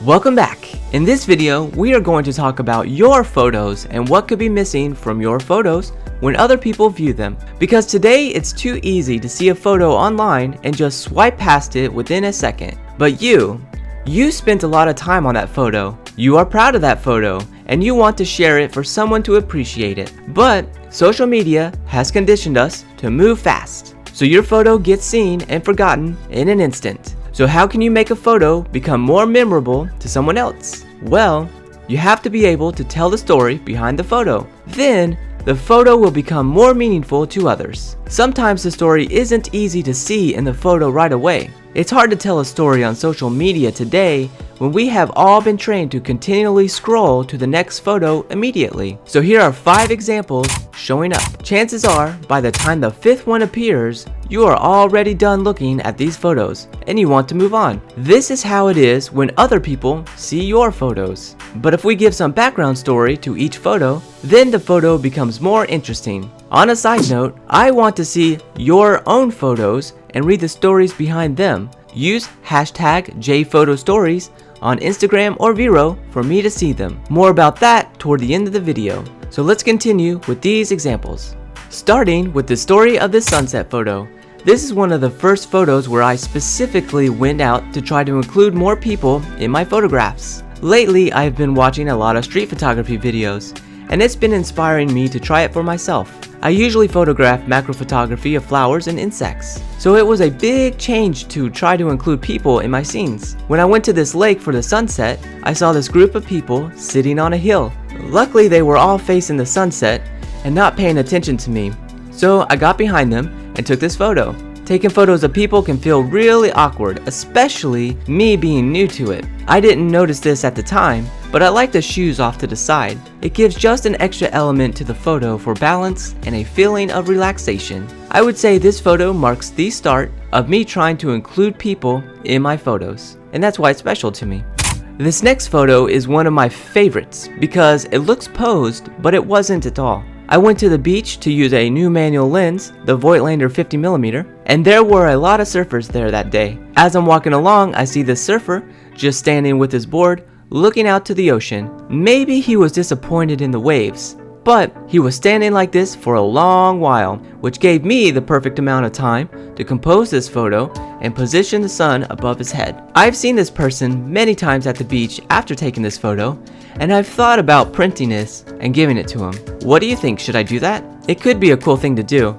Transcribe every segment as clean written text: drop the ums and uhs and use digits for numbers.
Welcome back. In this video, we are going to talk about your photos and what could be missing from your photos when other people view them. Because today it's too easy to see a photo online and just swipe past it within a second. But you spent a lot of time on that photo. You are proud of that photo and you want to share it for someone to appreciate it. But social media has conditioned us to move fast. So your photo gets seen and forgotten in an instant. So how can you make a photo become more memorable to someone else? Well, you have to be able to tell the story behind the photo. Then, the photo will become more meaningful to others. Sometimes the story isn't easy to see in the photo right away. It's hard to tell a story on social media today when we have all been trained to continually scroll to the next photo immediately. So here are 5 examples showing up. Chances are, by the time the 5th one appears, you are already done looking at these photos and you want to move on. This is how it is when other people see your photos. But if we give some background story to each photo, then the photo becomes more interesting. On a side note, I want to see your own photos and read the stories behind them. Use hashtag JPhotoStories on Instagram or Vero for me to see them. More about that toward the end of the video. So let's continue with these examples. Starting with the story of this sunset photo. This is one of the first photos where I specifically went out to try to include more people in my photographs. Lately, I have been watching a lot of street photography videos, and it's been inspiring me to try it for myself. I usually photograph macro photography of flowers and insects, so it was a big change to try to include people in my scenes. When I went to this lake for the sunset, I saw this group of people sitting on a hill. Luckily, they were all facing the sunset and not paying attention to me, so I got behind them and took this photo. Taking photos of people can feel really awkward, especially me being new to it. I didn't notice this at the time, but I like the shoes off to the side. It gives just an extra element to the photo for balance and a feeling of relaxation. I would say this photo marks the start of me trying to include people in my photos, and that's why it's special to me. This next photo is one of my favorites because it looks posed, but it wasn't at all. I went to the beach to use a new manual lens, the Voigtlander 50mm, and there were a lot of surfers there that day. As I'm walking along, I see this surfer just standing with his board, looking out to the ocean. Maybe he was disappointed in the waves, but he was standing like this for a long while, which gave me the perfect amount of time to compose this photo and position the sun above his head. I've seen this person many times at the beach after taking this photo, and I've thought about printing this and giving it to him. What do you think? Should I do that? It could be a cool thing to do.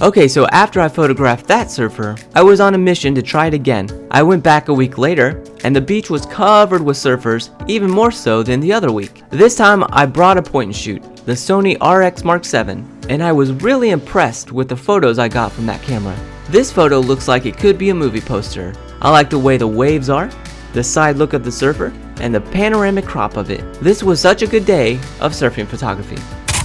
Okay, so after I photographed that surfer, I was on a mission to try it again. I went back a week later, and the beach was covered with surfers, even more so than the other week. This time, I brought a point and shoot, the Sony RX Mark VII, and I was really impressed with the photos I got from that camera. This photo looks like it could be a movie poster. I like the way the waves are, the side look of the surfer, and the panoramic crop of it. This was such a good day of surfing photography.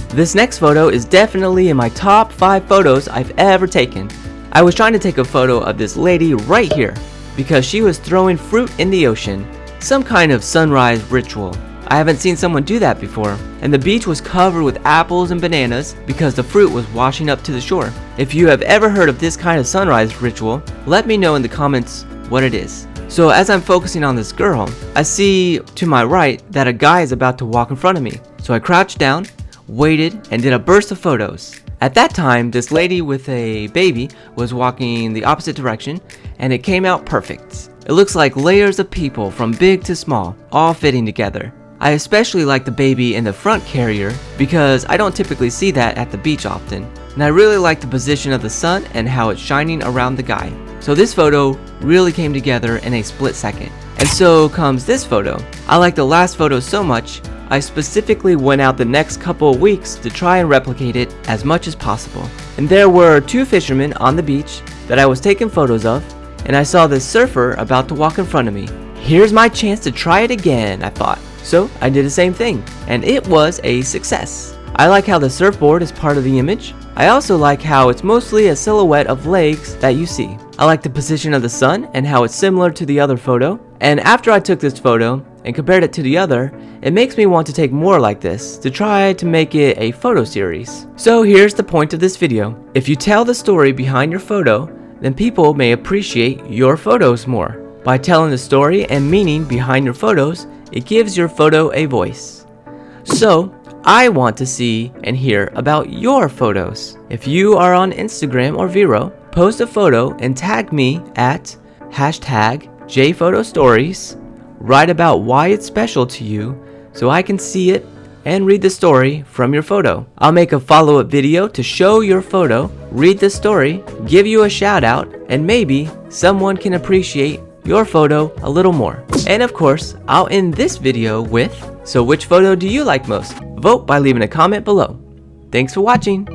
This next photo is definitely in my top 5 photos I've ever taken. I was trying to take a photo of this lady right here because she was throwing fruit in the ocean, some kind of sunrise ritual. I haven't seen someone do that before, and the beach was covered with apples and bananas because the fruit was washing up to the shore. If you have ever heard of this kind of sunrise ritual, let me know in the comments what it is. So as I'm focusing on this girl, I see to my right that a guy is about to walk in front of me. So I crouched down, waited, and did a burst of photos. At that time, this lady with a baby was walking the opposite direction, and it came out perfect. It looks like layers of people from big to small, all fitting together. I especially like the baby in the front carrier because I don't typically see that at the beach often. And I really like the position of the sun and how it's shining around the guy. So this photo really came together in a split second. And so comes this photo. I like the last photo so much, I specifically went out the next couple of weeks to try and replicate it as much as possible. And there were 2 fishermen on the beach that I was taking photos of, and I saw this surfer about to walk in front of me. Here's my chance to try it again, I thought. So I did the same thing, and it was a success. I like how the surfboard is part of the image. I also like how it's mostly a silhouette of legs that you see. I like the position of the sun and how it's similar to the other photo. And after I took this photo and compared it to the other, it makes me want to take more like this to try to make it a photo series. So here's the point of this video. If you tell the story behind your photo, then people may appreciate your photos more. By telling the story and meaning behind your photos, it gives your photo a voice. So, I want to see and hear about your photos. If you are on Instagram or Vero, post a photo and tag me at #JPhotoStories. Write about why it's special to you so I can see it and read the story from your photo. I'll make a follow-up video to show your photo, read the story, give you a shout out, and maybe someone can appreciate your photo a little more. And of course, I'll end this video with, so which photo do you like most? Vote by leaving a comment below. Thanks for watching.